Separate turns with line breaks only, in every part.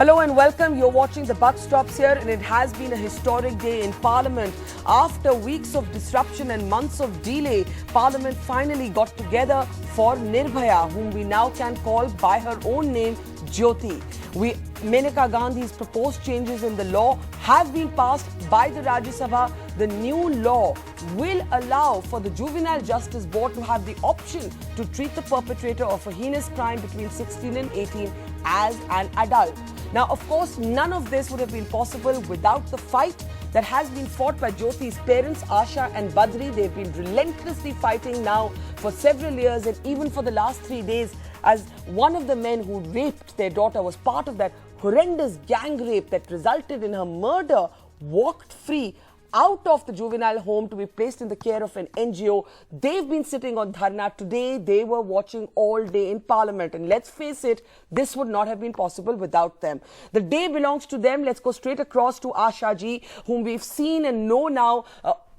Hello and welcome. You're watching The Buck Stops Here, and it has been a historic day in Parliament. After weeks of disruption and months of delay, Parliament finally got together for Nirbhaya, whom we now can call by her own name, Jyoti. Maneka Gandhi's proposed changes in the law have been passed by the Rajya Sabha. The new law will allow for the Juvenile Justice Board to have the option to treat the perpetrator of a heinous crime between 16 and 18 as an adult. Now, of course, none of this would have been possible without the fight that has been fought by Jyoti's parents, Asha and Badri. They've been relentlessly fighting now for several years, and even for the last 3 days, as one of the men who raped their daughter was part of that horrendous gang rape that resulted in her murder, walked free out of the juvenile home to be placed in the care of an NGO. They've been sitting on dharna. Today, they were watching all day in Parliament. And let's face it, this would not have been possible without them. The day belongs to them. Let's go straight across to Asha ji, whom we've seen and know now.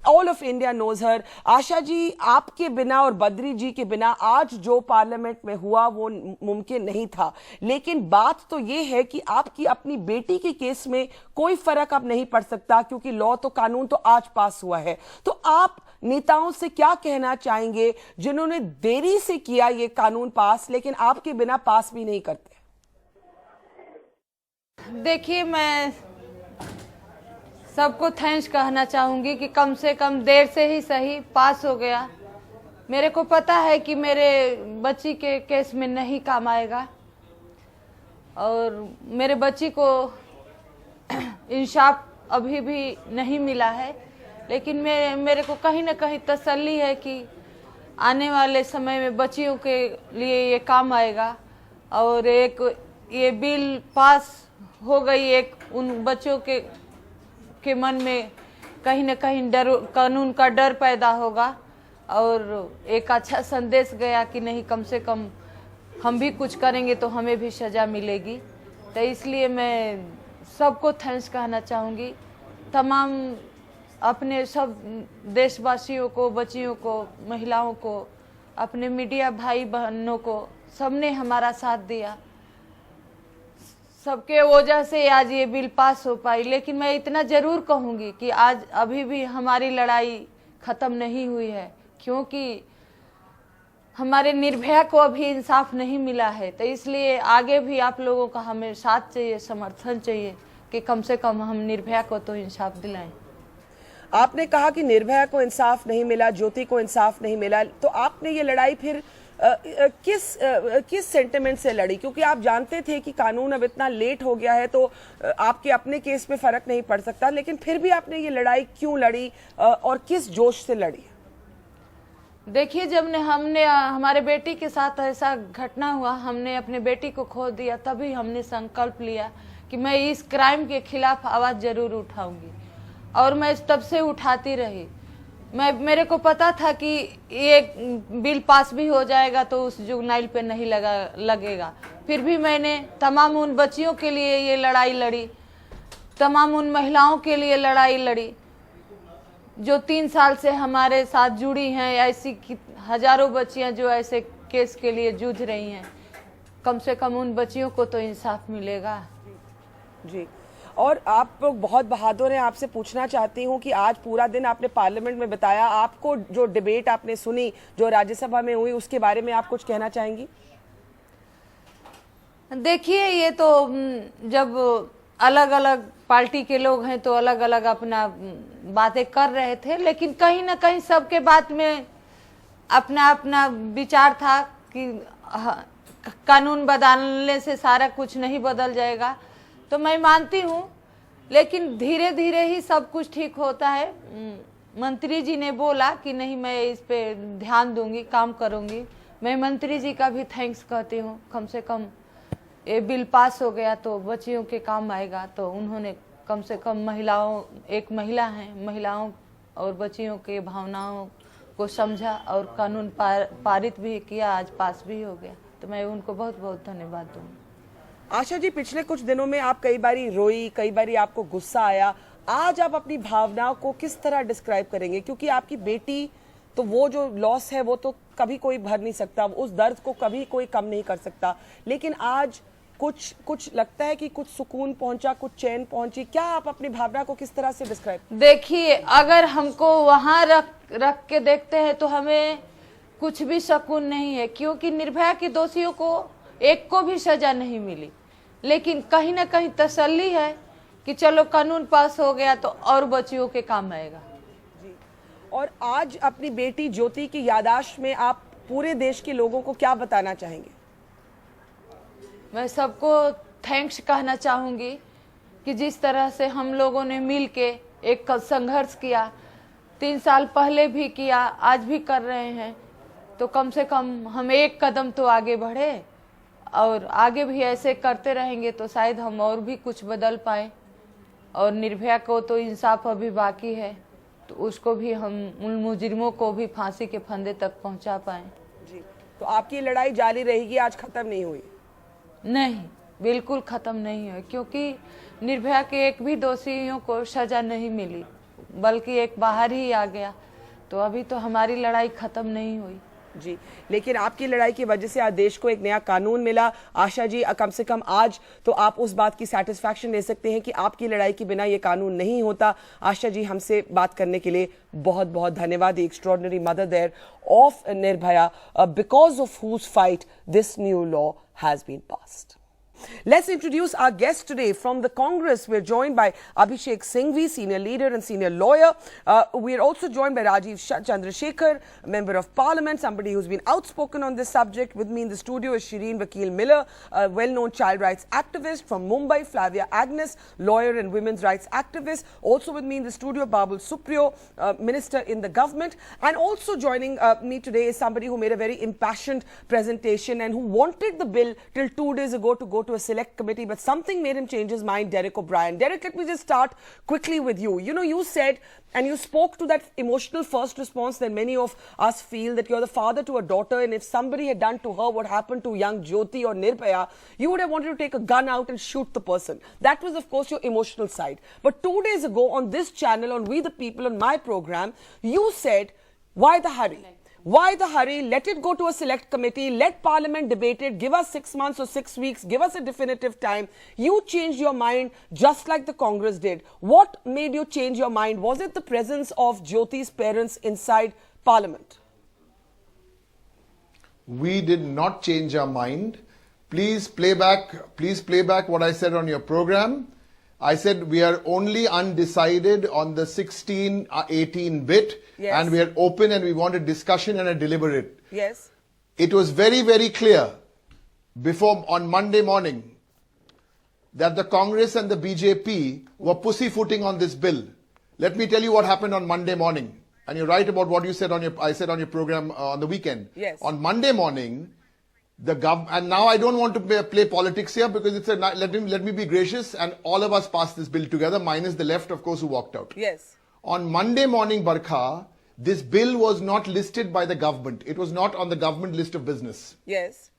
All of India knows her. Asha ji, आपके बिना और बद्री जी के बिना आज जो parliament में हुआ वो मुमकिन नहीं था, लेकिन बात तो ये है कि आपकी अपनी बेटी के केस में कोई फर्क अब नहीं पड़ सकता, क्योंकि लॉ तो कानून तो आज पास हुआ है। तो आप नेताओं से क्या कहना चाहेंगे जिन्होंने देरी से किया ये कानून पास, लेकिन आपके बिना पास भी नहीं करते?
देखिए, मैं सबको थैंक्स कहना चाहूँगी कि कम से कम देर से ही सही पास हो गया। मेरे को पता है कि मेरे बच्ची के केस में नहीं काम आएगा और मेरे बच्ची को इंसाफ अभी भी नहीं मिला है, लेकिन मेरे को कहीं ना कहीं तसल्ली है कि आने वाले समय में बच्चियों के लिए ये काम आएगा। और एक ये बिल पास हो गई, एक उन बच्चों के मन में कहीं ना कहीं डर, कानून का डर पैदा होगा और एक अच्छा संदेश गया कि नहीं, कम से कम हम भी कुछ करेंगे तो हमें भी सज़ा मिलेगी। तो इसलिए मैं सबको थैंक्स कहना चाहूँगी, तमाम अपने सब देशवासियों को, बच्चियों को, महिलाओं को, अपने मीडिया भाई बहनों को, सबने हमारा साथ दिया। सबके वजह से आज ये बिल पास हो पाई। लेकिन मैं इतना जरूर कहूँगी कि आज अभी भी हमारी लड़ाई ख़त्म नहीं हुई है, क्योंकि हमारे निर्भया को अभी इंसाफ नहीं मिला है। तो इसलिए आगे भी आप लोगों का हमें साथ चाहिए, समर्थन चाहिए कि कम से कम हम निर्भया को तो इंसाफ दिलाएं।
आपने कहा कि निर्भया को इंसाफ नहीं मिला, ज्योति को इंसाफ नहीं मिला, तो आपने ये लड़ाई फिर किस सेंटिमेंट से लड़ी? क्योंकि आप जानते थे कि कानून अब इतना लेट हो गया है तो आपके अपने केस में फर्क नहीं पड़ सकता, लेकिन फिर भी आपने ये लड़ाई क्यों लड़ी और किस जोश से लड़ी?
देखिए, जब हमने हमारे बेटी के साथ ऐसा घटना हुआ, हमने अपने बेटी को खो दिया, तभी हमने संकल्प लिया कि मैं इस क्राइम के खिलाफ आवाज़ जरूर उठाऊंगी। और मैं तब से उठाती रही। मेरे को पता था कि ये बिल पास भी हो जाएगा तो उस जुवेनाइल पे नहीं लगेगा। फिर भी मैंने तमाम उन बच्चियों के लिए ये लड़ाई लड़ी, तमाम उन महिलाओं के लिए लड़ाई लड़ी जो 3 साल से हमारे साथ जुड़ी हैं। ऐसी हजारों बच्चियां जो ऐसे केस के लिए जूझ रही हैं, कम से कम उन बच्चियों को तो इंसाफ मिलेगा।
जी, और आप बहुत बहादुर हैं। आपसे पूछना चाहती हूं कि आज पूरा दिन आपने पार्लियामेंट में बताया, आपको जो डिबेट आपने सुनी जो राज्यसभा में हुई, उसके बारे में आप कुछ कहना चाहेंगी?
देखिए, ये तो जब अलग अलग पार्टी के लोग हैं तो अलग अलग अपना बातें कर रहे थे, लेकिन कहीं ना कहीं सबके बात में अपना अपना विचार था कि कानून बदलने से सारा कुछ नहीं बदल जाएगा। तो मैं मानती हूँ, लेकिन धीरे धीरे ही सब कुछ ठीक होता है। मंत्री जी ने बोला कि नहीं, मैं इस पे ध्यान दूंगी, काम करूंगी। मैं मंत्री जी का भी थैंक्स कहती हूँ। कम से कम ये बिल पास हो गया तो बच्चियों के काम आएगा। तो उन्होंने कम से कम महिलाओं, एक महिला हैं, महिलाओं और बच्चियों के भावनाओं को समझा और कानून पारित भी किया, आज पास भी हो गया। तो मैं उनको बहुत बहुत धन्यवाद दूंगी।
आशा जी, पिछले कुछ दिनों में आप कई बारी रोई, कई बारी आपको गुस्सा आया। आज आप अपनी भावनाओं को किस तरह डिस्क्राइब करेंगे? क्योंकि आपकी बेटी, तो वो जो लॉस है वो तो कभी कोई भर नहीं सकता, उस दर्द को कभी कोई कम नहीं कर सकता, लेकिन आज कुछ लगता है कि कुछ सुकून पहुंचा, कुछ चैन पहुंची? क्या आप अपनी भावना को किस तरह से डिस्क्राइब?
देखिए, अगर हमको वहां रख के देखते हैं तो हमें कुछ भी सुकून नहीं है, क्योंकि निर्भया के दोषियों को एक को भी सजा नहीं मिली। लेकिन कहीं ना कहीं तसल्ली है कि चलो कानून पास हो गया तो और बच्चियों के काम आएगा।
जी। और आज अपनी बेटी ज्योति की याददाश्त में आप पूरे देश के लोगों को क्या बताना चाहेंगे?
मैं सबको थैंक्स कहना चाहूंगी कि जिस तरह से हम लोगों ने मिल के एक संघर्ष किया, 3 साल पहले भी किया, आज भी कर रहे हैं, तो कम से कम हम एक कदम तो आगे बढ़े, और आगे भी ऐसे करते रहेंगे तो शायद हम और भी कुछ बदल पाए। और निर्भया को तो इंसाफ अभी बाकी है, तो उसको भी हम, उन मुजरिमों को भी फांसी के फंदे तक पहुंचा पाए।
जी, तो आपकी लड़ाई जारी रहेगी, आज खत्म नहीं हुई?
नहीं, बिल्कुल खत्म नहीं है, क्योंकि निर्भया के एक भी दोषियों को सजा नहीं मिली, बल्कि एक बाहर ही आ गया। तो अभी तो हमारी लड़ाई खत्म नहीं हुई।
जी, लेकिन आपकी लड़ाई की वजह से आज देश को एक नया कानून मिला। आशा जी, कम से कम आज तो आप उस बात की सेटिस्फैक्शन ले सकते हैं कि आपकी लड़ाई के बिना ये कानून नहीं होता। आशा जी, हमसे बात करने के लिए बहुत बहुत धन्यवाद। The extraordinary mother there of Nirbhaya, because of whose fight this new law has been passed. Let's introduce our guest today from the Congress. We're joined by Abhishek Singhvi, senior leader and senior lawyer. We're also joined by Rajiv Chandrasekhar, member of parliament, somebody who's been outspoken on this subject. With me in the studio is Shireen Vakil Miller, a well-known child rights activist from Mumbai. Flavia Agnes, lawyer and women's rights activist. Also with me in the studio, Babul Supriyo, minister in the government. And also joining me today is somebody who made a very impassioned presentation and who wanted the bill till 2 days ago to go to a select committee, but something made him change his mind. Derek O'Brien. Derek, let me just start quickly with you. You know, you said and you spoke to that emotional first response that many of us feel, that you're the father to a daughter, and if somebody had done to her what happened to young Jyoti or Nirbhaya, you would have wanted to take a gun out and shoot the person. That was, of course, your emotional side. But 2 days ago on this channel, on We the People, on my program, you said, why the hurry? Why the hurry? Let it go to a select committee. Let Parliament debate it. Give us 6 months or 6 weeks. Give us a definitive time. You changed your mind just like the Congress did. What made you change your mind? Was it the presence of Jyoti's parents inside Parliament?
We did not change our mind. Please play back what I said on your program. I said we are only undecided on the 16-18 bit,
yes,
and we are open and we want a discussion and a deliberate.
Yes.
It was very, very clear before on Monday morning that the Congress and the BJP were pussyfooting on this bill. Let me tell you what happened on Monday morning. And you're right about what you said I said on your program on the weekend.
Yes.
On Monday morning, and now I don't want to play politics here, because it's let me be gracious, and all of us passed this bill together, minus the left, of course, who walked out.
Yes.
On Monday morning, Barkha, this bill was not listed by the government. It was not on the government list of business.
Yes.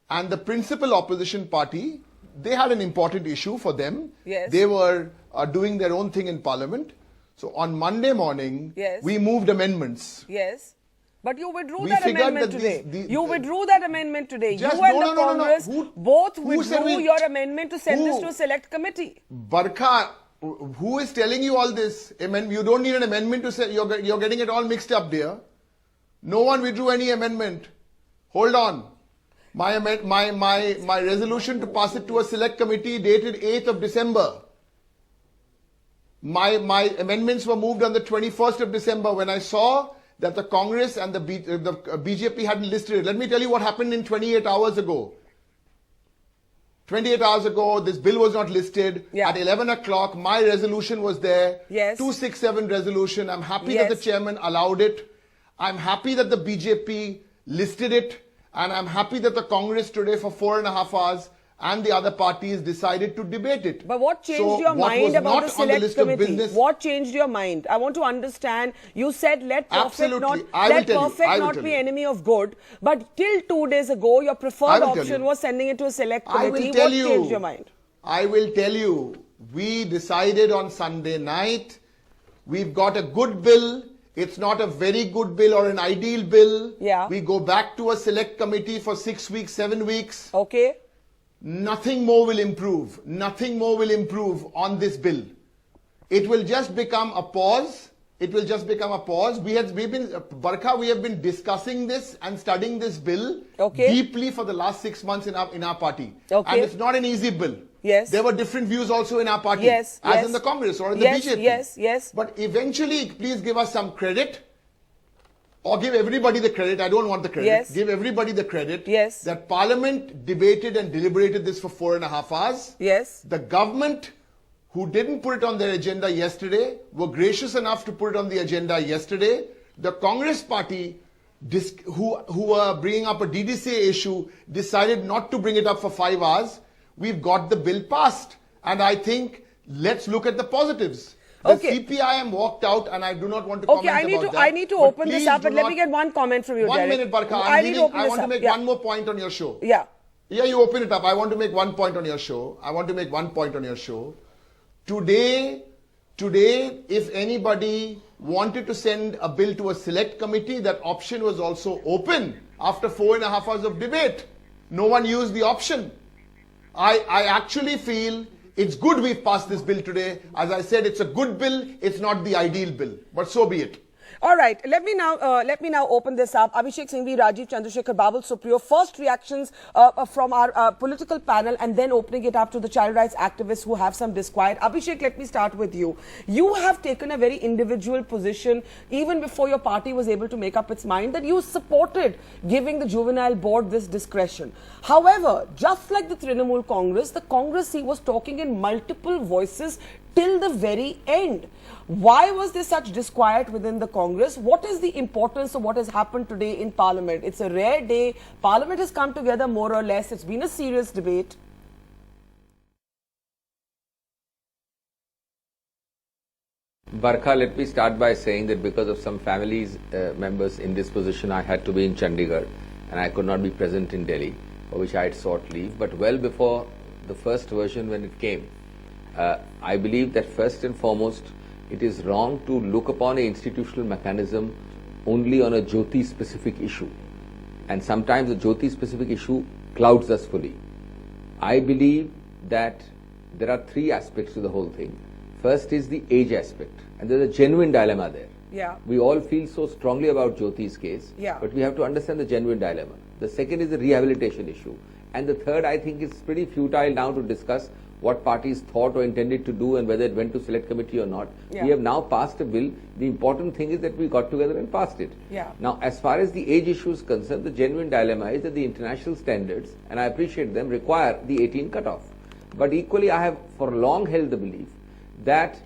And the principal opposition party, they had an important issue for them.
Yes.
They were doing their own thing in Parliament. So on Monday morning,
yes,
we moved amendments.
Yes. But you withdrew that amendment today. You withdrew that amendment today. You
Just-
and
no,
the
no, no, no, no.
Congress
Who-
both
who said
withdrew
we-
your amendment to send this
Who?
to a select committee.
Barkha, who is telling you all this? You don't need an amendment to say, you're getting it all mixed up, dear. No one withdrew any amendment. Hold on. My resolution to pass it to a select committee dated 8th of December. My amendments were moved on the 21st of December when I saw that the Congress and the BJP hadn't listed it. Let me tell you what happened in 28 hours ago. 28 hours ago, this bill was not listed.
Yeah.
At 11 o'clock, my resolution was there.
Yes.
267 resolution. I'm happy
Yes.
that the chairman allowed it. I'm happy that the BJP listed it. And I'm happy that the Congress today for 4.5 hours and the other parties decided to debate it.
But what changed your mind about the select committee? What changed your mind? I want to understand. You said let perfect not be enemy of good. But till 2 days ago, your preferred option was sending it to a select committee. What changed your mind?
I will tell you. We decided on Sunday night. We've got a good bill. It's not a very good bill or an ideal bill.
Yeah.
We go back to a select committee for 6 weeks, 7 weeks.
Okay.
nothing more will improve. Nothing more will improve on this bill. It will just become a pause. It will just become a pause. We have been discussing this and studying this bill deeply for the last 6 months in our party. And it's not an easy bill.
Yes.
There were different views also in our party.
Yes.
As in the Congress or in the BJP.
Yes.
But eventually, please give us some credit. Or give everybody the credit. I don't want the credit.
Yes.
Give everybody the credit.
Yes.
That Parliament debated and deliberated this for 4.5 hours.
Yes.
The government, who didn't put it on their agenda yesterday, were gracious enough to put it on the agenda yesterday. The Congress party, who were bringing up a DDCA issue, decided not to bring it up for 5 hours. We've got the bill passed. And I think, let's look at the positives. The CPIM walked out, and I do not want to comment about that.
I need to open this up, but let me get one comment from you,
One
Derek.
minute, Barkha. I want to make one more point on your show.
Yeah,
you open it up. I want to make one point on your show. Today, if anybody wanted to send a bill to a select committee, that option was also open after 4.5 hours of debate. No one used the option. I actually feel it's good we've passed this bill today. As I said, it's a good bill. It's not the ideal bill, but so be it.
All right, let me now open this up. Abhishek Singhvi, Rajiv Chandrasekhar, Babul Supriyo. First reactions from our political panel, and then opening it up to the child rights activists who have some disquiet. Abhishek, let me start with you. You have taken a very individual position even before your party was able to make up its mind that you supported giving the Juvenile Board this discretion. However, just like the Trinamool Congress, the Congress was talking in multiple voices till the very end. Why was there such disquiet within the Congress? What is the importance of what has happened today in Parliament? It's a rare day. Parliament has come together more or less. It's been a serious debate.
Barkha, let me start by saying that because of some families members in this position, I had to be in Chandigarh and I could not be present in Delhi, for which I had sought leave. But well before the first version when it came, I believe that first and foremost, it is wrong to look upon an institutional mechanism only on a Jyoti-specific issue. And sometimes a Jyoti-specific issue clouds us fully. I believe that there are three aspects to the whole thing. First is the age aspect, and there's a genuine dilemma there.
Yeah.
We all feel so strongly about Jyoti's case, but we have to understand the genuine dilemma. The second is the rehabilitation issue. And the third, I think, is pretty futile now to discuss what parties thought or intended to do and whether it went to select committee or not. We have now passed a bill. The important thing is that we got together and passed it. Now, as far as the age issue is concerned, the genuine dilemma is that the international standards, and I appreciate them, require the 18 cutoff. But equally, I have for long held the belief that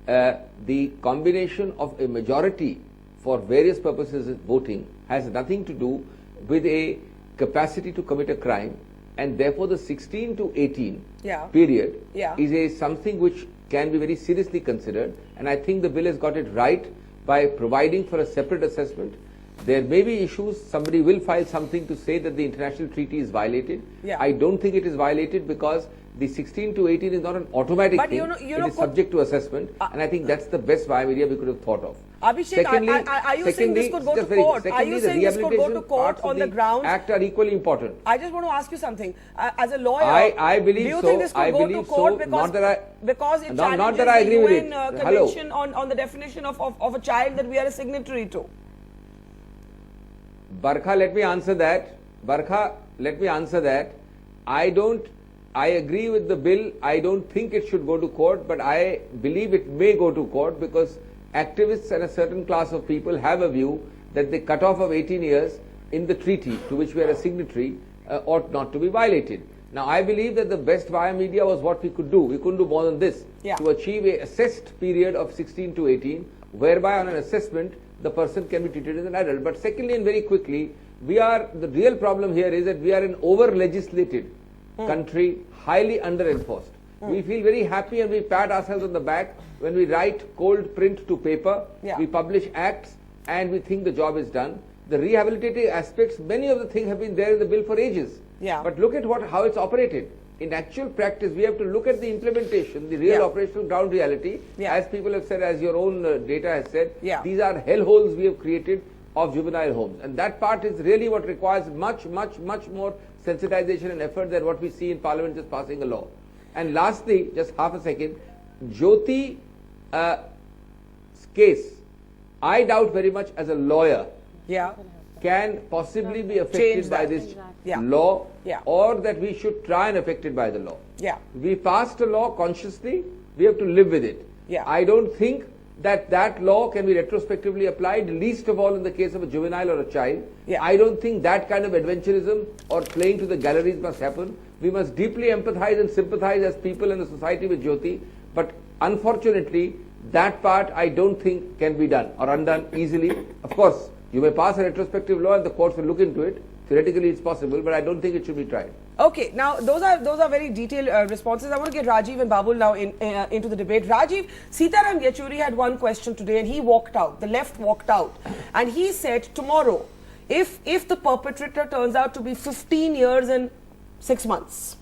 the combination of a majority for various purposes of voting has nothing to do with a capacity to commit a crime, and therefore the 16 to 18 period is something which can be very seriously considered, and I think the bill has got it right by providing for a separate assessment. There may be issues, somebody will file something to say that the international treaty is violated. I don't think it is violated because the 16 to 18 is not an automatic thing. It is subject to assessment, and I think that's the best vibe idea we could have thought of.
Abhishek, are you saying this could go to court? Are you saying this could go to court on the grounds?
Act are equally important.
I just want to ask you something. As a lawyer,
I believe
do you
so.
think this could go to court because it challenges the UN Convention on the definition of a child that we are a signatory to?
Barkha, let me answer that. I agree with the bill. I don't think it should go to court, but I believe it may go to court because activists and a certain class of people have a view that the cutoff of 18 years in the treaty to which we are a signatory ought not to be violated. Now, I believe that the best via media was what we could do. We couldn't do more than this to achieve a assessed period of 16 to 18, whereby on an assessment the person can be treated as an adult. But secondly, and very quickly, the real problem here is that we are an over-legislated country, highly under-enforced. We feel very happy and we pat ourselves on the back when we write cold print to paper, we publish acts, and we think the job is done. The rehabilitative aspects, many of the things have been there in the bill for ages. But look at how it's operated. In actual practice, we have to look at the implementation, the real operational ground reality. As people have said, as your own data has said, these are hellholes we have created of juvenile homes. And that part is really what requires much more sensitization and effort than what we see in Parliament just passing a law. And lastly, just half a second, Jyoti case, I doubt very much as a lawyer, can possibly be affected by this law, or that we should try and affect it by the law. We passed a law consciously, we have to live with it. I don't think that law can be retrospectively applied, least of all in the case of a juvenile or a child. I don't think that kind of adventurism or playing to the galleries must happen. We must deeply empathize and sympathize as people in the society with Jyoti, but unfortunately, that part I don't think can be done or undone easily. Of course, you may pass a retrospective law and the courts will look into it. Theoretically, it's possible, but I don't think it should be tried.
Okay, now those are very detailed responses. I want to get Rajiv and Babul now into the debate. Rajiv, Sitaram Yechuri had one question today and he walked out, the left walked out, and he said tomorrow, if the perpetrator turns out to be 15 years and 6 months,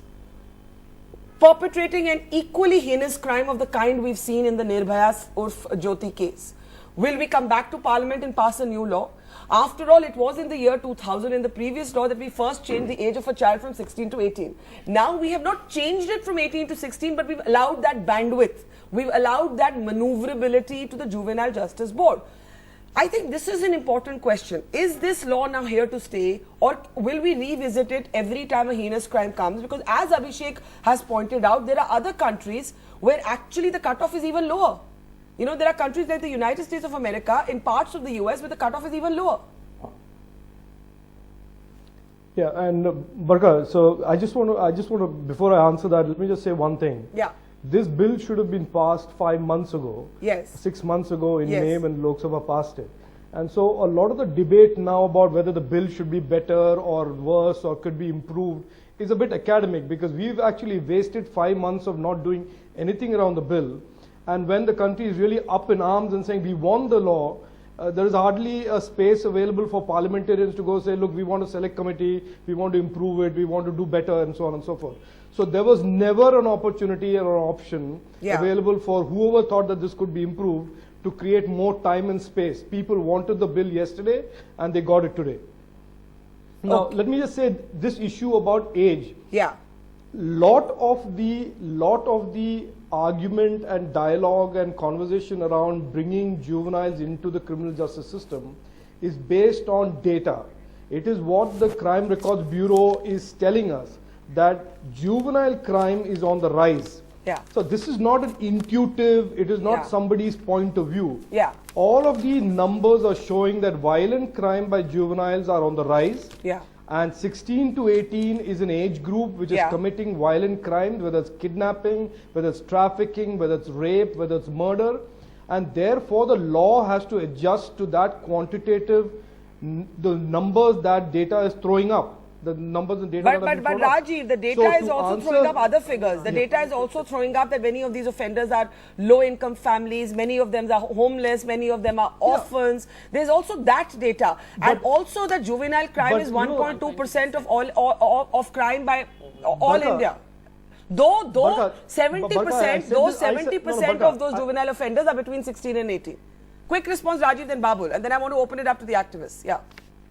perpetrating an equally heinous crime of the kind we've seen in the Nirbhaya Urf Jyoti case, will we come back to Parliament and pass a new law? After all, it was in the year 2000 in the previous law that we first changed the age of a child from 16 to 18. Now we have not changed it from 18 to 16, but we've allowed that bandwidth. We've allowed that maneuverability to the Juvenile Justice Board. I think this is an important question. Is this law now here to stay, or will we revisit it every time a heinous crime comes? Because as Abhishek has pointed out, there are other countries where actually the cutoff is even lower. You know, there are countries like the United States of America, in parts of the US, where the cutoff is even lower.
Yeah, and Barka, so I just want to, before I answer that, let me just say one thing.
Yeah.
This bill should have been passed 5 months ago.
Yes. 6
months ago in May when Lok Sabha passed it. And so a lot of the debate now about whether the bill should be better or worse or could be improved is a bit academic, because we've actually wasted 5 months of not doing anything around the bill. And when the country is really up in arms and saying we want the law, there is hardly a space available for parliamentarians to go say, look, we want a select committee, we want to improve it, we want to do better, and so on and so forth. So there was never an opportunity or an option available for whoever thought that this could be improved to create more time and space. People wanted the bill yesterday and they got it today. Now, let me just say this issue about age. Lot of the argument and dialogue and conversation around bringing juveniles into the criminal justice system is based on data. It is what the Crime Records Bureau is telling us, that juvenile crime is on the rise. So this is not an intuitive, it is not somebody's point of view. All of the numbers are showing that violent crime by juveniles are on the rise. And 16 to 18 is an age group which is committing violent crimes, whether it's kidnapping, whether it's trafficking, whether it's rape, whether it's murder. And therefore the law has to adjust to that quantitative, the numbers that data is throwing up. The numbers and data.
But Rajiv, the data is also throwing up other figures. The data is also throwing up that many of these offenders are low-income families, many of them are homeless, many of them are orphans. There's also that data, and also the juvenile crime is 1.2% of all of crime by all India. Though 70% of those juvenile offenders are between 16 and 18. Quick response, Rajiv, then Babul, and then I want to open it up to the activists.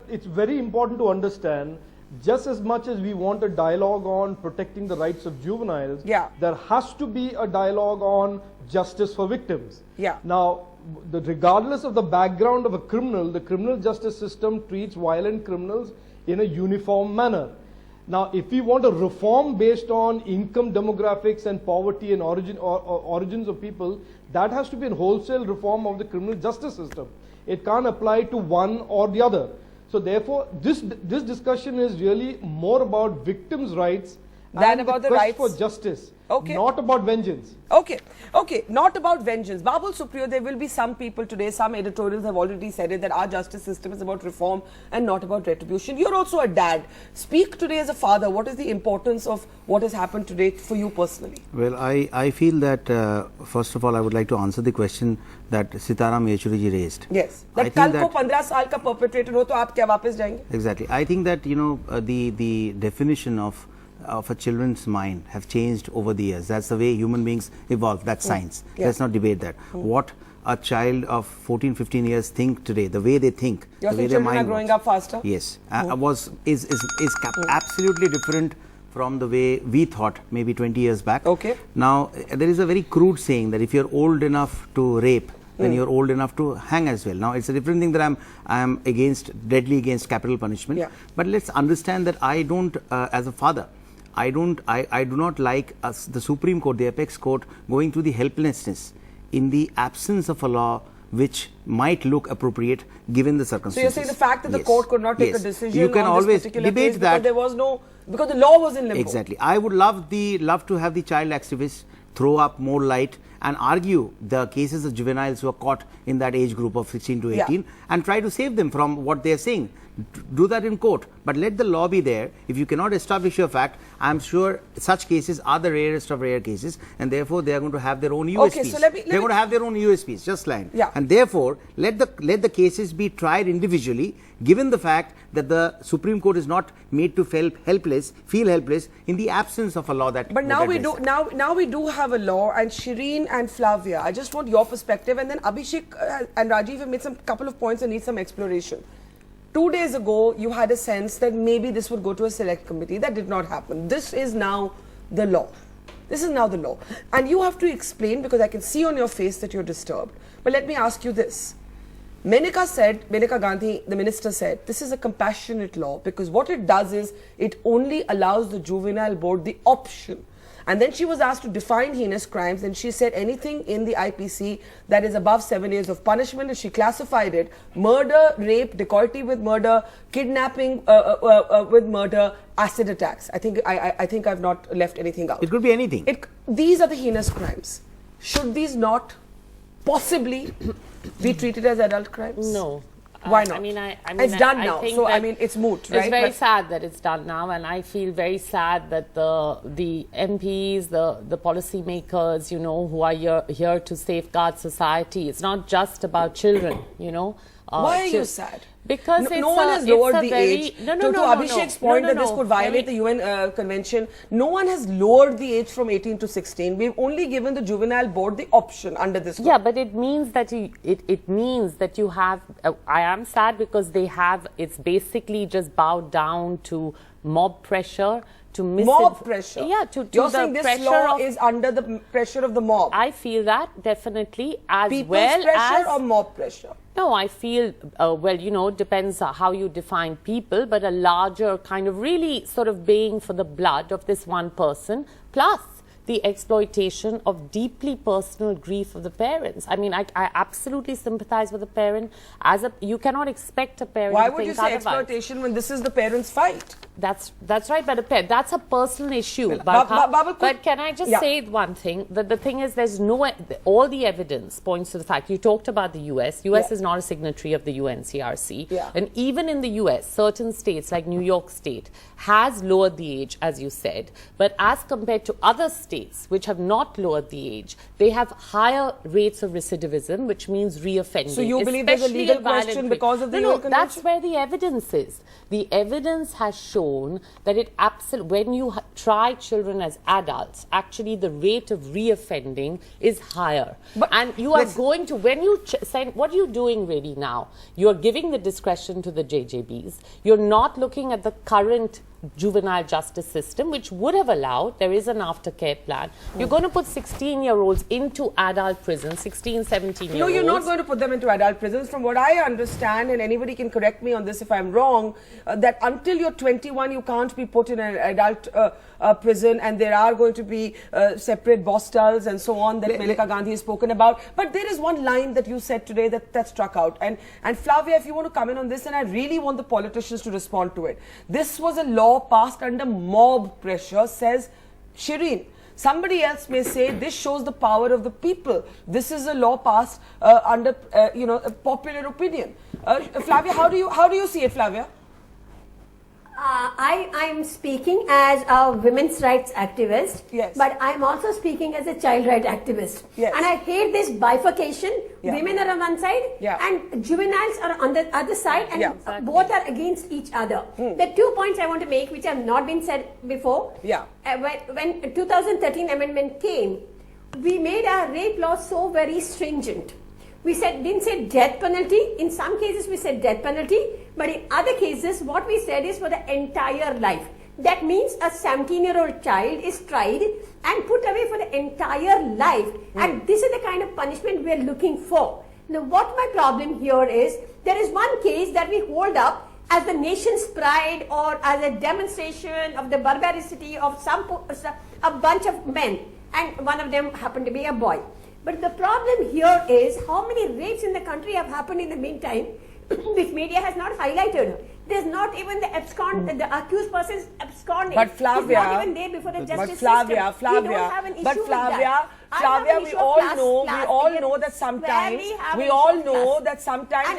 It's very important to understand. Just as much as we want a dialogue on protecting the rights of juveniles, there has to be a dialogue on justice for victims. Now, regardless of the background of a criminal, the criminal justice system treats violent criminals in a uniform manner. Now, if we want a reform based on income demographics and poverty and origins of people, that has to be a wholesale reform of the criminal justice system. It can't apply to one or the other. So therefore, this discussion is really more about victims' rights than about the rights for justice, not about vengeance.
Not about vengeance. Babul Supriyo, there will be some people today, some editorials have already said it, that our justice system is about reform and not about retribution. You're also a dad. Speak today as a father. What is the importance of what has happened today for you personally?
Well, I feel that, first of all, I would like to answer the question that Sitaram Yechuri ji raised.
Yes. That kal ko 15 saal ka perpetrator ho, to aap kya wapas jayenge?
Exactly. I think that, you know, the definition of a children's mind have changed over the years. That's the way human beings evolve. That's science. Let's not debate that. What a child of 14, 15 years think today, the way they think,
the way their mind are growing up faster?
Yes, is absolutely different from the way we thought maybe 20 years back.
Okay.
Now, there is a very crude saying that if you're old enough to rape, then you're old enough to hang as well. Now, it's a different thing that I'm deadly against capital punishment.
Yeah.
But let's understand that I don't, as a father, I do not like the Supreme Court, the apex court, going through the helplessness in the absence of a law which might look appropriate given the circumstances.
So you're saying the fact that the court could not take a decision
you can
on
always
this particular
debate
case
that
because the law was in limbo.
Exactly. I would love to have the child activists throw up more light and argue the cases of juveniles who are caught in that age group of 16 to 18 and try to save them from what they are saying. Do that in court, but let the law be there. If you cannot establish your fact, I'm sure such cases are the rarest of rare cases, and therefore they are going to have their own USPs.
Okay, so they're
going to have their own USPs, just like.
Yeah.
And therefore, let the cases be tried individually, given the fact that the Supreme Court is not made to feel helpless in the absence of a law that.
But now we do have a law, and Shireen and Flavia, I just want your perspective, and then Abhishek and Rajiv have made some couple of points that need some exploration. 2 days ago, you had a sense that maybe this would go to a select committee. That did not happen. This is now the law. This is now the law. And you have to explain, because I can see on your face that you're disturbed. But let me ask you this. Maneka Gandhi, the minister said, this is a compassionate law because what it does is it only allows the juvenile board the option. And then she was asked to define heinous crimes, and she said anything in the IPC that is above 7 years of punishment, and she classified it: murder, rape, dacoity with murder, kidnapping with murder, acid attacks. I think I've not left anything out.
It could be anything.
These are the heinous crimes. Should these not possibly be treated as adult crimes?
No.
Why not?
I mean,
it's done now.
think
So, it's moot, right?
It's very sad that it's done now, and I feel very sad that the MPs, the policymakers, who are here to safeguard society. It's not just about children,
Why are you sad?
Because
no one has lowered the age. To Abhishek's point that this could violate the UN convention, no one has lowered the age from 18 to 16. We've only given the juvenile board the option under this law.
Yeah, but it means that you have. I am sad because it's basically just bowed down to mob pressure.
Mob pressure?
Yeah,
You're saying this law is under the pressure of the mob?
I feel that, definitely, as
People's
well as...
pressure or mob pressure?
No, I feel, depends how you define people, but a larger kind of really sort of baying for the blood of this one person, plus the exploitation of deeply personal grief of the parents. I mean, I absolutely sympathize with the parent. You cannot expect a parent to think otherwise.
Why would you say exploitation when this is the parents' fight?
That's right, but that's a personal issue.
Well,
but can I just say one thing? That the thing is, all the evidence points to the fact. You talked about the US. US is not a signatory of the UNCRC.
Yeah.
And even in the US, certain states like New York State has lowered the age, as you said. But as compared to other states which have not lowered the age, they have higher rates of recidivism, which means reoffending.
So you believe there's a legal question because of the UN Convention?
That's where the evidence is. The evidence has shown that when you try children as adults, actually the rate of reoffending is higher. And you are going to, when you say, what are you doing really now? You're giving the discretion to the JJBs. You're not looking at the current juvenile justice system, which would have allowed, there is an aftercare plan. You're going to put 16-year-olds into adult prison, 16, 17-year-olds.
No, you're not going to put them into adult prisons. From what I understand, and anybody can correct me on this if I'm wrong, that until you're 21, you can't be put in an adult prison, and there are going to be separate bostels and so on that Maneka Gandhi has spoken about. But there is one line that you said today that struck out. And Flavia, if you want to come in on this, and I really want the politicians to respond to it. This was a law passed under mob pressure, says Shireen. Somebody else may say this shows the power of the people. This is a law passed under popular opinion. Flavia, how do you see it, Flavia?
I'm speaking as a women's rights activist, but I'm also speaking as a child rights activist.
Yes.
And I hate this bifurcation. Women are on one side and juveniles are on the other side, and both are against each other. There are 2 points I want to make which have not been said before. When 2013 amendment came, we made our rape law so very stringent. We didn't say death penalty. In some cases we said death penalty, but in other cases what we said is for the entire life. That means a 17-year-old child is tried and put away for the entire life. And this is the kind of punishment we are looking for. Now what my problem here is, there is one case that we hold up as the nation's pride or as a demonstration of the barbaricity of a bunch of men, and one of them happened to be a boy. But the problem here is how many rapes in the country have happened in the meantime, which media has not highlighted. There's not even the accused person's absconding.
But Flavia,
he's not even there before the justice
Flavia,
system.
Flavia,
we don't have an issue
but
with that.
Flavia, we all know that sometimes,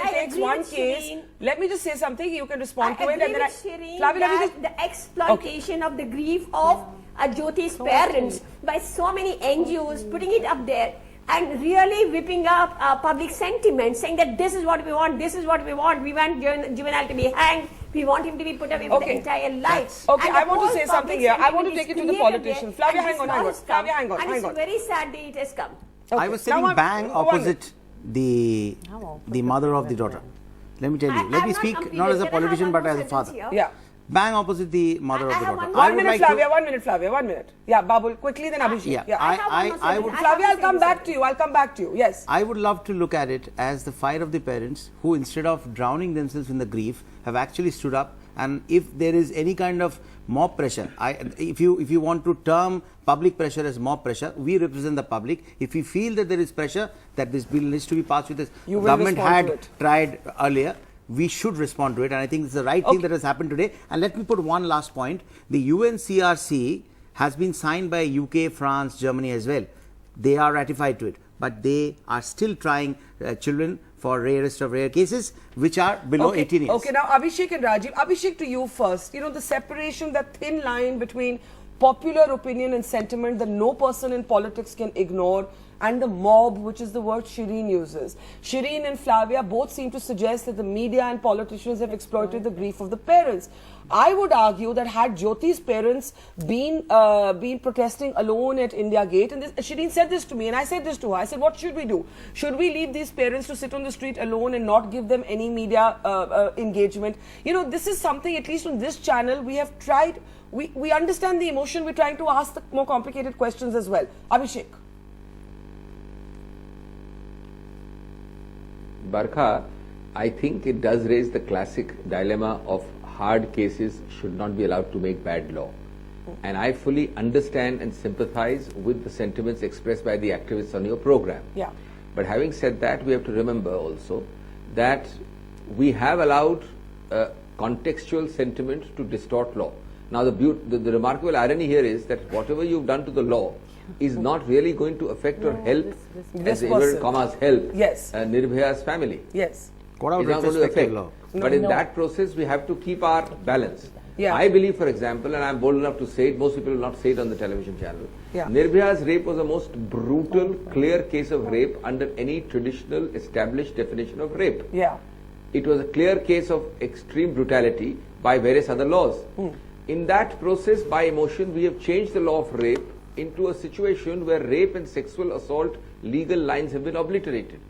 it takes one case. Let me just say something, you can respond to it.
And then Flavia, the exploitation of the grief of Jyoti's parents by so many NGOs putting it up there and really whipping up public sentiment, saying that this is what we want, this is what we want juvenile to be hanged, we want him to be put away for the entire life.
Okay, I want to say something here. I want to take it to the politicians. Flavia, hang on. Flavia, hang on.
And it's a very sad day it has come.
Okay. I was sitting bang opposite the mother of the daughter. Let me tell you. Let me speak not as a politician but as a father.
Yeah.
Bang opposite the mother of the daughter.
1 minute, Flavia. 1 minute, Flavia. 1 minute. Yeah, Babul, quickly, then Abhishek.
Yeah. I would.
Flavia, I'll come back to you. Yes.
I would love to look at it as the fight of the parents who, instead of drowning themselves in the grief, have actually stood up. And if there is any kind of mob pressure, if you want to term public pressure as mob pressure, we represent the public. If we feel that there is pressure that this bill needs to be passed with this, government had tried earlier, we should respond to it, and I think it's the right thing that has happened today. And let me put one last point. The UNCRC has been signed by UK, France, Germany as well. They are ratified to it, but they are still trying children for rarest of rare cases, which are below 18 years.
Okay, now Abhishek and Rajiv. Abhishek, to you first. You know, the separation, that thin line between popular opinion and sentiment that no person in politics can ignore, and the mob, which is the word Shireen uses. Shireen and Flavia both seem to suggest that the media and politicians have exploited the grief of the parents. I would argue that had Jyoti's parents been protesting alone at India Gate, and Shireen said this to me, and I said this to her, I said, what should we do? Should we leave these parents to sit on the street alone and not give them any media engagement? You know, this is something, at least on this channel, we have tried, we understand the emotion, we're trying to ask the more complicated questions as well. Abhishek.
Barkha, I think it does raise the classic dilemma of hard cases should not be allowed to make bad law. And I fully understand and sympathize with the sentiments expressed by the activists on your program.
Yeah.
But having said that, we have to remember also that we have allowed contextual sentiment to distort law. Now, the remarkable irony here is that whatever you've done to the law is not really going to affect or help, as the inverted commas, help Nirbhaya's family.
Yes.
It's not going to affect. But in that process, we have to keep our balance.
Yeah.
I believe, for example, and I'm bold enough to say it, most people will not say it on the television channel, Nirbhaya's rape was the most brutal, clear case of rape under any traditional established definition of rape.
Yeah.
It was a clear case of extreme brutality by various other laws. In that process, by emotion, we have changed the law of rape into a situation where rape and sexual assault legal lines have been obliterated.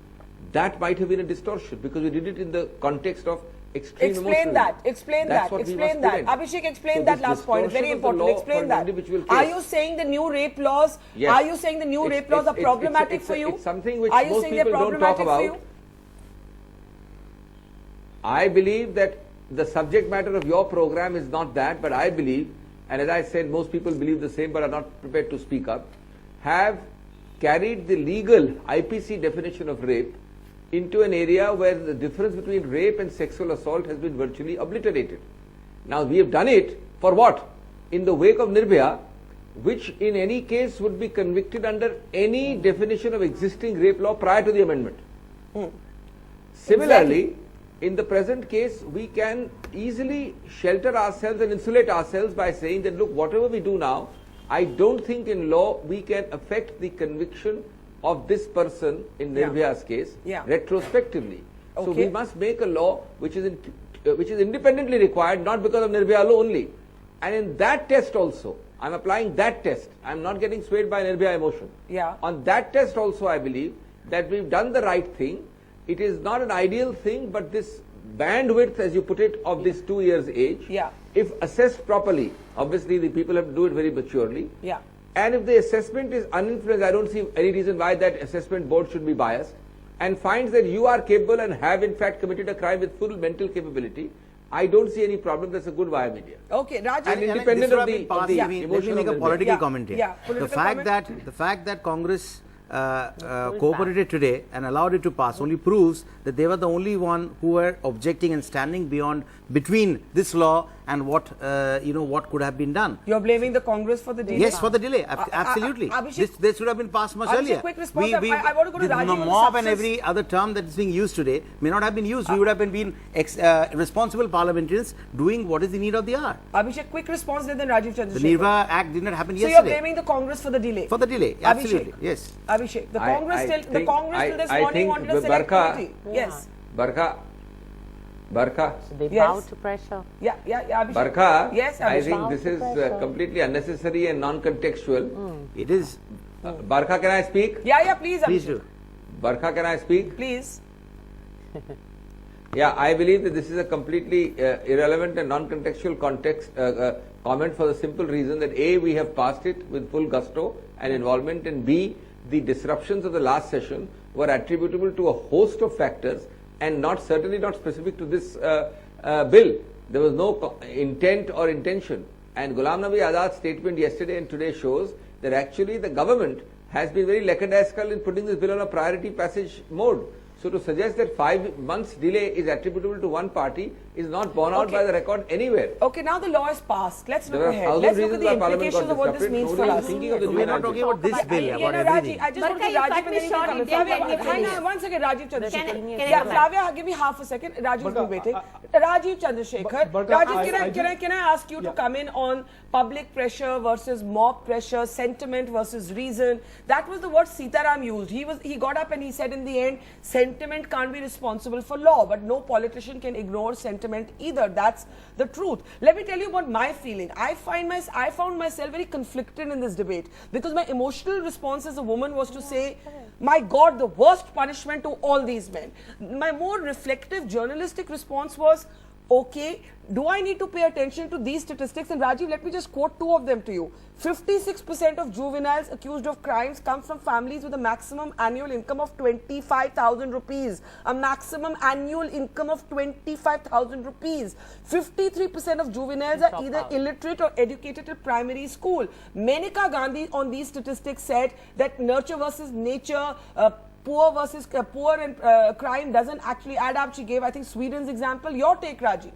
That might have been a distortion because we did it in the context of extreme
Explain that. Abhishek, explain that last point. It's very important. Explain that. Are you saying the new rape laws?
Yes.
Are you saying the new rape laws are problematic for you?
It's something which
are you
most
saying
people
they're
don't talk
problematic
about. I believe that the subject matter of your program is not that, but I believe, and as I said, most people believe the same but are not prepared to speak up, have carried the legal IPC definition of rape into an area where the difference between rape and sexual assault has been virtually obliterated. Now, we have done it for what? In the wake of Nirbhaya, which in any case would be convicted under any definition of existing rape law prior to the amendment. Similarly, in the present case, we can easily shelter ourselves and insulate ourselves by saying that, look, whatever we do now, I don't think in law we can affect the conviction of this person in Nirbhaya's case retrospectively. So we must make a law which is independently required, not because of Nirbhaya law only. And in that test also, I'm applying that test. I'm not getting swayed by Nirbhaya emotion.
Yeah.
On that test also, I believe that we've done the right thing. It is not an ideal thing, but this bandwidth, as you put it, of this 2 years age, if assessed properly, obviously the people have to do it very maturely. And if the assessment is uninfluenced, I don't see any reason why that assessment board should be biased, and finds that you are capable and have in fact committed a crime with full mental capability, I don't see any problem. That's a good via media.
Okay, Rajiv.
And independent of the
let me make a political comment here.
Political
the fact that Congress cooperated today and allowed it to pass only proves that they were the only one who were objecting and standing between this law and what what could have been done.
You're blaming the Congress for the delay?
Yes, for the delay. Absolutely. This should have been passed much earlier.
Quick response. I want to go to Rajiv.
The mob and every other term that is being used today may not have been used. We would have been responsible parliamentarians doing what is the need of the hour.
Abhishek, quick response, then Rajiv Chandrasekhar.
The Nirbhaya Act did not happen yesterday.
So you're blaming the Congress for the delay?
For the delay, absolutely.
Abhishek,
yes.
Abhishek, the Congress till this morning wanted a select committee. Yes.
Barkha.
So they bow to pressure.
Yeah, Abhishek.
Barkha,
yes,
I think this is completely unnecessary and non-contextual.
It is.
Barkha, can I speak?
Yeah, please, Abhishek.
Please do.
Barkha, can I speak?
Please.
Yeah, I believe that this is a completely irrelevant and non-contextual comment for the simple reason that A, we have passed it with full gusto and involvement, and B, the disruptions of the last session were attributable to a host of factors and certainly not specific to this bill. There was no intent or intention. And Ghulam Nabi Azad's statement yesterday and today shows that actually the government has been very lackadaisical in putting this bill on a priority passage mode. So to suggest that 5 months delay is attributable to one party is not borne out by the record anywhere.
Okay, now the law is passed. Let's look ahead. Let's look at the implications of what this means for us.
We're not talking about this bill, about everything.
I just want to Rajiv and then you can come. One second, Rajiv Chandrasekhar. Yeah, Flavia, give me half a second. Rajiv is waiting. Rajiv Chandrasekhar. Rajiv, can I ask you to come in on public pressure versus mob pressure, sentiment versus reason? That was the word Sitaram used. He got up and he said in the end, sentiment can't be responsible for law, but no politician can ignore sentiment either. That's the truth. Let me tell you about my feeling. I found myself very conflicted in this debate because my emotional response as a woman was to say, my God, the worst punishment to all these men. My more reflective journalistic response was, okay, do I need to pay attention to these statistics? And Rajiv, let me just quote 2 of them to you. 56% of juveniles accused of crimes come from families with a maximum annual income of 25,000 rupees. A maximum annual income of 25,000 rupees. 53% of juveniles are either illiterate or educated at primary school. Menaka Gandhi on these statistics said that nurture versus nature, poor and crime doesn't actually add up. She gave, I think, Sweden's example. Your take, Rajiv.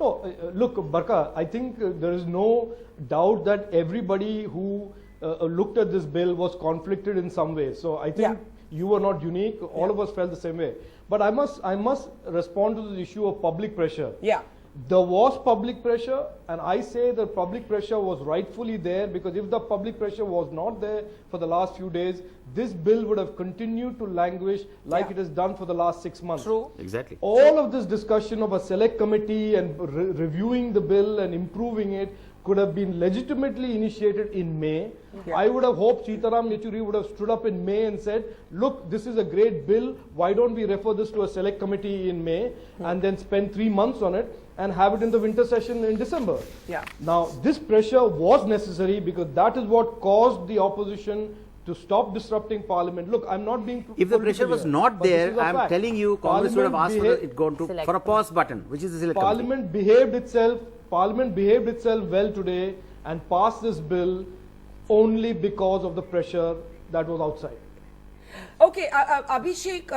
No, look, Barkha, I think there is no doubt that everybody who looked at this bill was conflicted in some way. So I think you were not unique. All of us felt the same way. But I must respond to the issue of public pressure.
Yeah.
There was public pressure, and I say the public pressure was rightfully there, because if the public pressure was not there for the last few days, this bill would have continued to languish like it has done for the last 6 months.
True.
Exactly.
All of this discussion of a select committee and reviewing the bill and improving it could have been legitimately initiated in May. I would have hoped Sitaram Yechuri would have stood up in May and said, look, this is a great bill. Why don't we refer this to a select committee in May and then spend 3 months on it and have it in the winter session in December. Now, this pressure was necessary because that is what caused the opposition to stop disrupting Parliament. Look, I'm not being...
If the pressure was not there, I'm telling you, Congress would have asked for a pause button, which is the select committee.
Parliament behaved itself well today and passed this bill only because of the pressure that was outside.
Okay, Abhishek,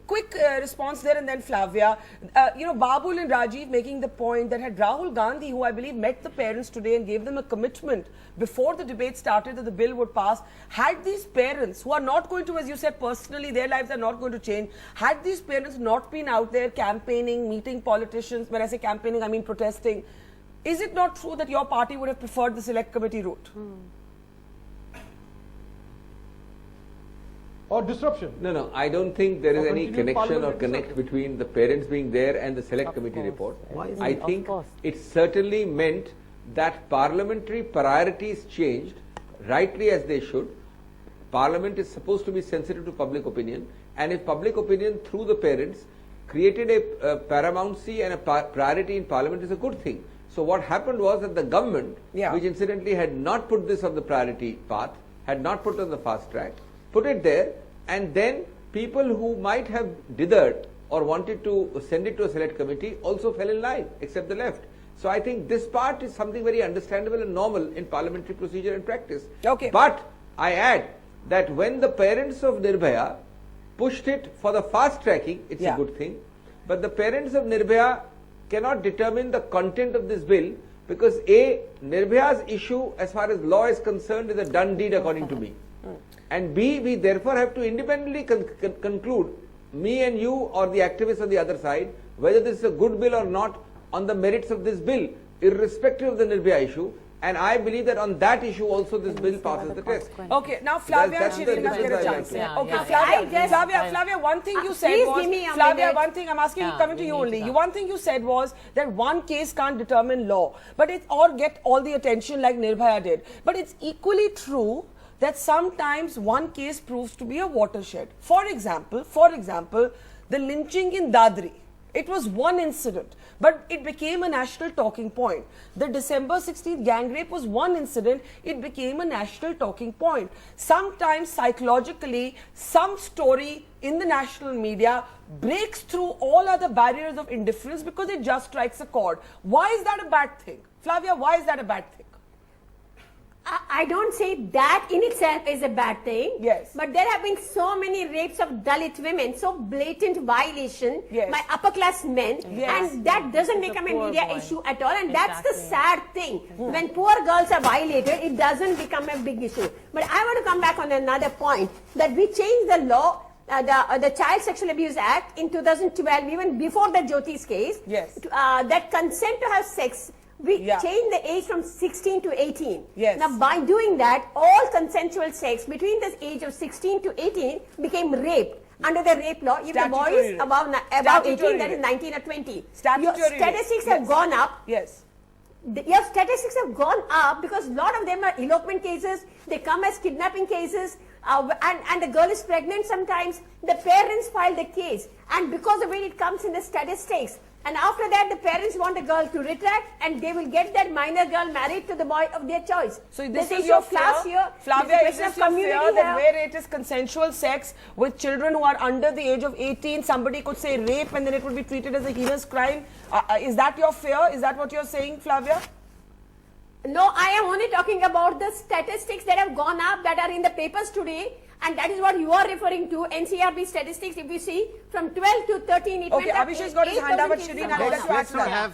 quick response there, and then Flavia. Babul and Rajiv making the point that had Rahul Gandhi, who I believe met the parents today and gave them a commitment before the debate started that the bill would pass, had these parents, who are not going to, as you said personally, their lives are not going to change, had these parents not been out there campaigning, meeting politicians, when I say campaigning, I mean protesting, is it not true that your party would have preferred the select committee route?
Or disruption?
No, I don't think there is any connection or connect between the parents being there and the select committee report. I think it certainly meant that parliamentary priorities changed, rightly as they should. Parliament is supposed to be sensitive to public opinion, and if public opinion through the parents created a paramountcy and a priority in Parliament is a good thing. So what happened was that the government, which incidentally had not put this on the priority path, had not put it on the fast track, put it there, and then people who might have dithered or wanted to send it to a select committee also fell in line, except the left. So I think this part is something very understandable and normal in parliamentary procedure and practice.
Okay.
But I add that when the parents of Nirbhaya pushed it for the fast tracking, it's a good thing. But the parents of Nirbhaya cannot determine the content of this bill because A, Nirbhaya's issue as far as law is concerned is a done deed according to me. And B, we therefore have to independently conclude, me and you or the activists on the other side, whether this is a good bill or not on the merits of this bill, irrespective of the Nirbhaya issue. And I believe that on that issue also this bill passes the test.
Okay, now Flavia and Shireen have get a chance. Flavia, one thing you said was, Flavia, one thing I'm asking, coming to you only. One thing you said was that one case can't determine law, but it or get all the attention like Nirbhaya did. But it's equally true that sometimes one case proves to be a watershed. For example, the lynching in Dadri. It was one incident, but it became a national talking point. The December 16th gang rape was one incident, it became a national talking point. Sometimes psychologically, some story in the national media breaks through all other barriers of indifference because it just strikes a chord. Why is that a bad thing? Flavia, why is that a bad thing?
I don't say that in itself is a bad thing.
Yes.
But there have been so many rapes of Dalit women, so blatant violation by upper class men, and that doesn't become a media issue at all. And that's the sad thing. When poor girls are violated, it doesn't become a big issue. But I want to come back on another point, that we changed the law, the Child Sexual Abuse Act in 2012, even before the Jyoti's case, that consent to have sex, we changed the age from 16 to 18. Now, by doing that, all consensual sex between the age of 16 to 18 became rape. Under the rape law, if the boy is above 18, that is 19 or 20. Your statistics have gone up. Your statistics have gone up because a lot of them are elopement cases. They come as kidnapping cases. And the girl is pregnant sometimes. The parents file the case. And because of it, it comes in the statistics. And after that, the parents want the girl to retract, and they will get that minor girl married to the boy of their choice.
So this is your class here, Flavia, is this your fear that where it is consensual sex with children who are under the age of 18, somebody could say rape and then it would be treated as a heinous crime? Is that your fear? Is that what you're saying, Flavia?
No, I am only talking about the statistics that have gone up, that are in the papers today. And that is what you are referring to, NCRB statistics. If you see, from 12 to 13, it went up.
Abhishek's got his hand up, but Shireen,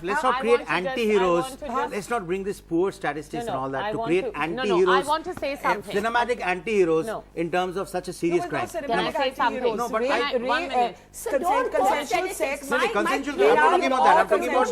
let's not create anti-heroes. Let's not bring this poor statistics and all that to create anti-heroes.
I want to say something.
Cinematic anti-heroes in terms of such a serious crime.
Can I say something?
No, but
1 minute.
Consensual sex.
I'm talking about that. I'm talking about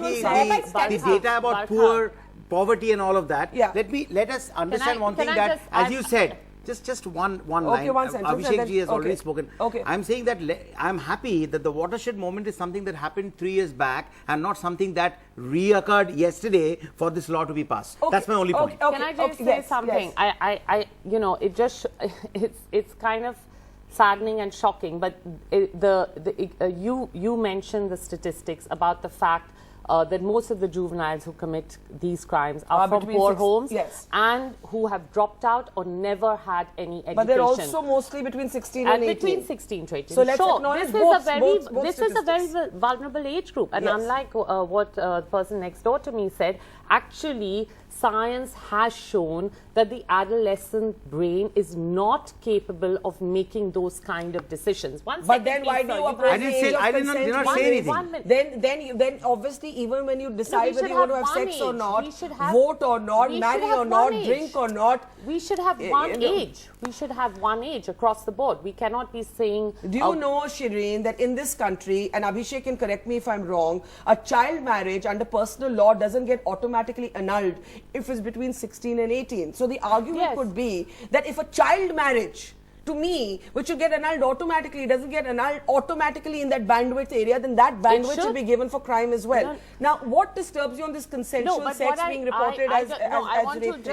the data about poor, poverty and all of that. Let us understand one thing, that, as you said, just one line. Abhishek ji has already spoken. I'm saying that I'm happy that the watershed moment is something that happened 3 years back and not something that reoccurred yesterday for this law to be passed. That's my only point.
Can I just say something? I you know, it just it's kind of saddening and shocking. But you mentioned the statistics about the fact that most of the juveniles who commit these crimes are from poor homes and who have dropped out or never had any education.
But they're also mostly between 16 and 18.
Between 16 to 18.
So let's acknowledge
this is a very vulnerable age group. And unlike what the person next door to me said, actually science has shown that the adolescent brain is not capable of making those kind of decisions.
But then why do you oppose
I did not say anything.
Then obviously, even when you decide whether you want to have sex or not, vote or not, marry or not, drink or not,
we should have one age. We should have one age across the board. We cannot be saying...
Do you know, Shireen, that in this country, and Abhishek can correct me if I'm wrong, a child marriage under personal law doesn't get automatically annulled if it's between 16 and 18. So the argument could be that if a child marriage to me, which should get annulled automatically, doesn't get annulled automatically in that bandwidth area, then that bandwidth should be given for crime as well.
No.
Now, what disturbs you on this consensual sex being reported as rape?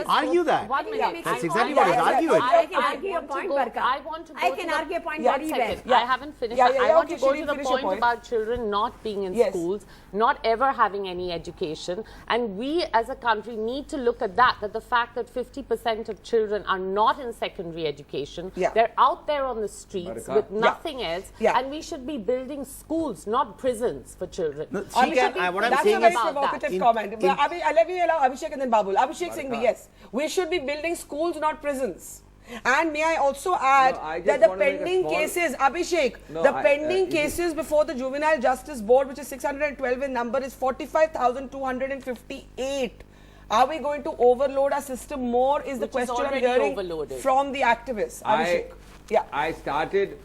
Argue that. That's exactly what it is. Argue it.
I can argue a point, Barka. I can argue a point very well.
I haven't finished. I want to go to the point about children not being in schools, not ever having any education. And we as a country need to look at that the fact that 50% of children are not in secondary education. They're out there on the streets with nothing else. And we should be building schools, not prisons for children.
No, what I'm saying
that's a very provocative comment. Let me allow Abhishek and then Babul. Abhishek saying yes. We should be building schools, not prisons. And may I also add that the pending cases, Abhishek, the pending cases before the Juvenile Justice Board, which is 612 in number, is 45,258. Are we going to overload our system more? Is the question I'm hearing from the activists. Abhishek.
I started,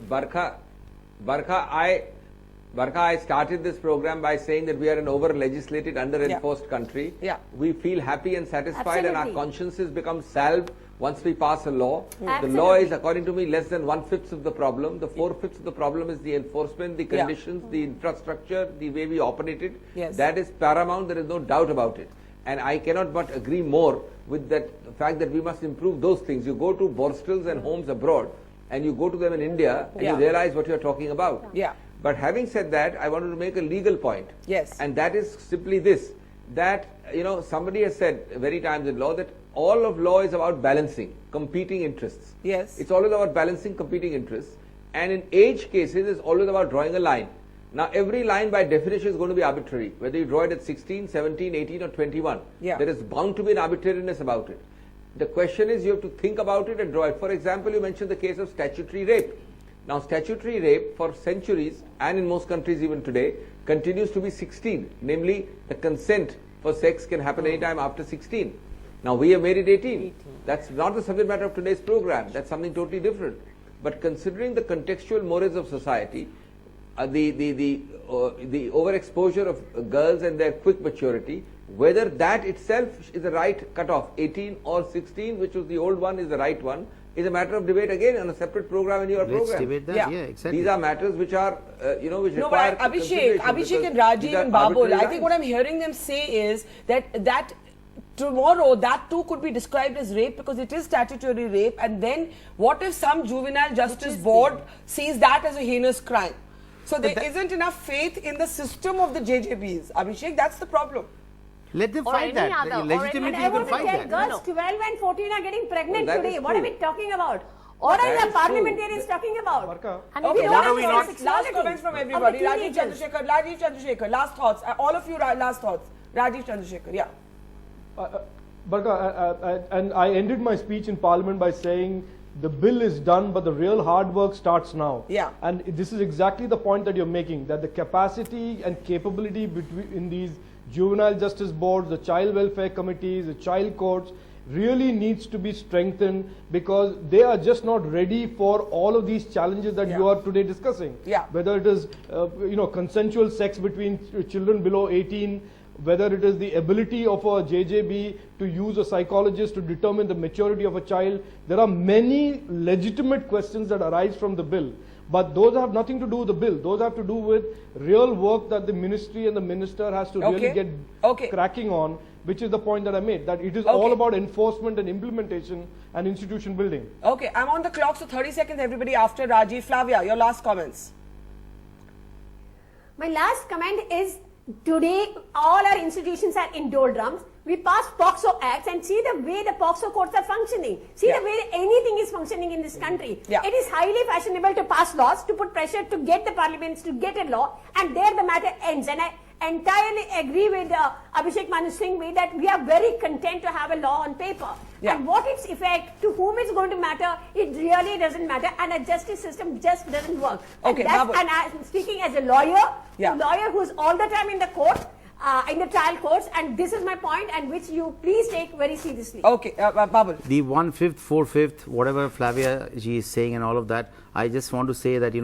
I started this program by saying that we are an over-legislated, under-enforced country. We feel happy and satisfied and our consciences become salved once we pass a law. The law is, according to me, less than 1/5 of the problem. The 4/5 of the problem is the enforcement, the conditions, the infrastructure, the way we operate it. That is paramount. There is no doubt about it. And I cannot but agree more with that fact that we must improve those things. You go to borstels and homes abroad and you go to them in India and you realize what you are talking about. But having said that, I wanted to make a legal point. And that is simply this, that, somebody has said many times in law that all of law is about balancing competing interests. It's always about balancing competing interests. And in age cases, it's always about drawing a line. Now, every line by definition is going to be arbitrary, whether you draw it at 16, 17, 18 or 21. There is bound to be an arbitrariness about it. The question is you have to think about it and draw it. For example, you mentioned the case of statutory rape. Now, statutory rape for centuries and in most countries even today continues to be 16. Namely, the consent for sex can happen anytime after 16. Now, we have made it 18. That's not the subject matter of today's program. That's something totally different. But considering the contextual mores of society, the overexposure of girls and their quick maturity, whether that itself is the right cutoff, 18 or 16, which was the old one, is the right one, is a matter of debate again on a separate program in your program.
Debate that. Exactly.
These are matters which are, which require
Abhishek and Rajiv and Babul, I think what I'm hearing them say is that tomorrow that too could be described as rape because it is statutory rape, and then what if some Juvenile Justice Board sees that as a heinous crime? So there isn't enough faith in the system of the JJBs. Abhishek, that's the problem.
Let them fight that. Legitimately, you can fight that.
Girls 12 and 14 are getting pregnant today. What are we talking about? What are the parliamentarians talking about?
Okay, what are we not? Last comments from everybody. Rajiv Chandrasekhar, last thoughts. All of you, last thoughts. Rajiv Chandrasekhar,
and I ended my speech in Parliament by saying the bill is done, but the real hard work starts now. And this is exactly the point that you're making, that the capacity and capability in these juvenile justice boards, the child welfare committees, the child courts, really needs to be strengthened because they are just not ready for all of these challenges that you are today discussing. Whether it is, consensual sex between children below 18, whether it is the ability of a JJB to use a psychologist to determine the maturity of a child. There are many legitimate questions that arise from the bill. But those have nothing to do with the bill. Those have to do with real work that the ministry and the minister has to really get cracking on, which is the point that I made, that it is all about enforcement and implementation and institution building.
Okay, I'm on the clock, so 30 seconds everybody after Rajiv. Flavia, your last comments.
My last comment is, today all our institutions are in doldrums. We pass POXO acts and see the way the POXO courts are functioning. See the way anything is functioning in this country. It is highly fashionable to pass laws, to put pressure to get the parliaments to get a law, and there the matter ends. And I entirely agree with Abhishek Manu Singh that we are very content to have a law on paper. And what its effect, to whom it's going to matter, it really doesn't matter, and a justice system just doesn't work. And I'm speaking as a lawyer, who's all the time in the court, in the trial courts, and this is my point, and which you please take very seriously.
Okay, Babul.
The 1/5, 4/5, whatever Flavia ji is saying and all of that, I just want to say that,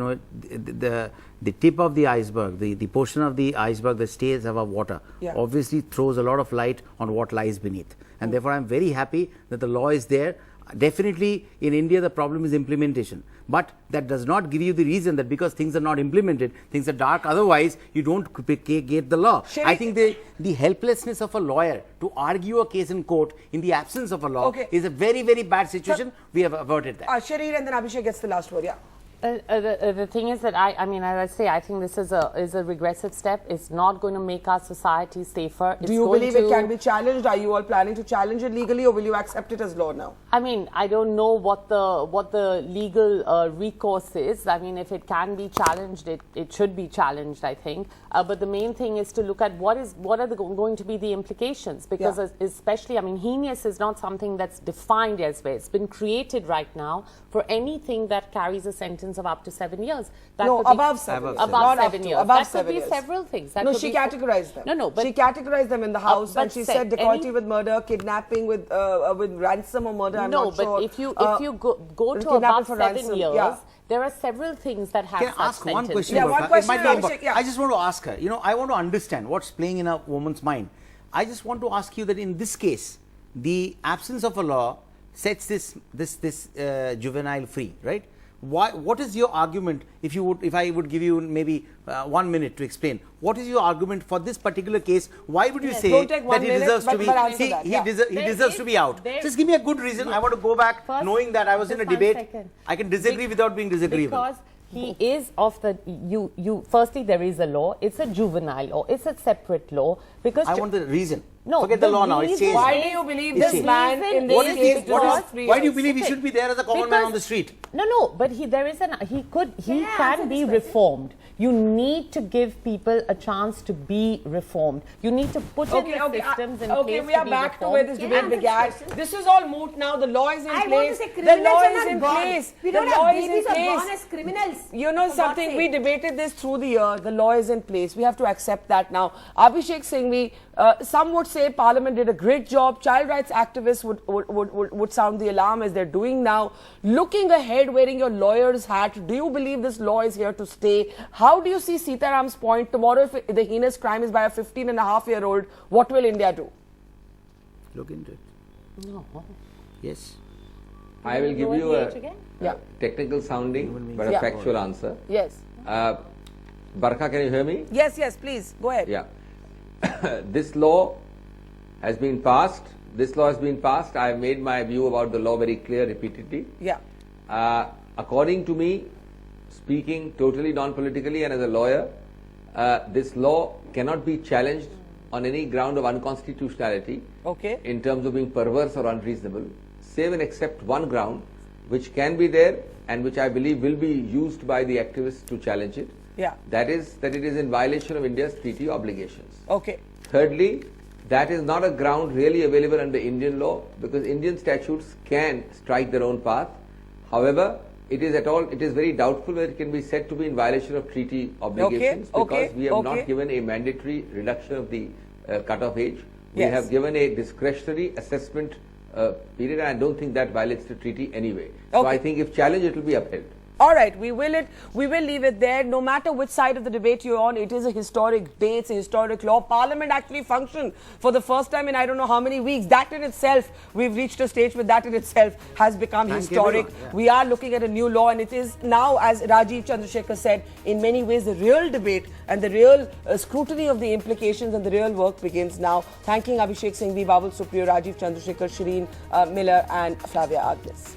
the tip of the iceberg, the portion of the iceberg that stays above water, obviously throws a lot of light on what lies beneath. And therefore, I'm very happy that the law is there Definitely in India the problem is implementation, but that does not give you the reason that because things are not implemented, things are dark, otherwise you don't get the law. I think the helplessness of a lawyer to argue a case in court in the absence of a law is a very, very bad situation. We have averted that.
Sharir, and then Abhishek gets the last word. Yeah.
The thing is that I mean, as I say, I think this is a regressive step. It's not going to make our society safer.
Do you believe it can be challenged? Are you all planning to challenge it legally, or will you accept it as law now?
I mean, I don't know what the legal recourse is. I mean, if it can be challenged, it should be challenged, I think. But the main thing is to look at what are going to be the implications, because especially, I mean, heinous is not something that's defined elsewhere. It's been created right now for anything that carries a sentence of up to 7 years.
That no, above 7 years.
Above 7 years.
Above
that
7
could
years.
be several things. That
no, she categorized them.
No, but
she categorized them in the house, and she said dacoity with murder, kidnapping with ransom or murder. I'm not sure.
No, but if you go to above 7 years, there are several things that have
Can I ask one question?
Yeah, one question.
I just want to ask her. You know, I want to understand what's playing in a woman's mind. I just want to ask you that in this case, the absence of a law sets this juvenile free, right? What is your argument? If I would give you maybe 1 minute to explain, what is your argument for this particular case? Why would you say that he deserves to be? He deserves to be out. Just give me a good reason. I want to go back knowing that I was in a debate. I can disagree without being disagreeable.
Because he is of the firstly, there is a law. It's a juvenile law. It's a separate law. Because
I want the reason.
No,
forget the law now. It's changed.
Why do you believe this man in this case deserves 3 years?
Why do you believe he should be there as a common man on the street?
No, but he can be reformed. You need to give people a chance to be reformed. You need to put in the systems in place.
Okay, we are back to where this debate began. This is all moot now. The law is in place. The law is in place.
We don't have babies or born as criminals.
You know something? We debated this through the year. The law is in place. We have to accept that now. Abhishek Singhvi, some would say Parliament did a great job. Child rights activists would sound the alarm as they're doing now. Looking ahead, wearing your lawyer's hat, do you believe this law is here to stay? How do you see Sitaram's point? Tomorrow, if the heinous crime is by a 15-and-a-half-year-old, what will India do?
Look into it.
No.
Yes.
I will give you a technical sounding but a factual answer.
Yes.
Barkha, can you hear me?
Yes, please. Go ahead.
Yeah. This law has been passed. I have made my view about the law very clear repeatedly.
Yeah.
According to me, speaking totally non-politically and as a lawyer, this law cannot be challenged on any ground of unconstitutionality in terms of being perverse or unreasonable, save and except one ground which can be there and which I believe will be used by the activists to challenge it.
Yeah.
That is that it is in violation of India's treaty obligations.
Okay.
Thirdly, that is not a ground really available under Indian law because Indian statutes can strike their own path. However, it is very doubtful whether it can be said to be in violation of treaty obligations because we have not given a mandatory reduction of the cut-off age. We have given a discretionary assessment period, and I don't think that violates the treaty anyway. So I think if challenged, it will be upheld.
All right, we will leave it there. No matter which side of the debate you're on, it is a historic day, it's a historic law. Parliament actually functioned for the first time in I don't know how many weeks. That in itself, we've reached a stage where that in itself has become historic. We are looking at a new law, and it is now, as Rajiv Chandrasekhar said, in many ways the real debate and the real scrutiny of the implications and the real work begins now. Thanking Abhishek Singhvi, Babul Supriyo, Rajiv Chandrasekhar, Shireen Miller and Flavia Agnes.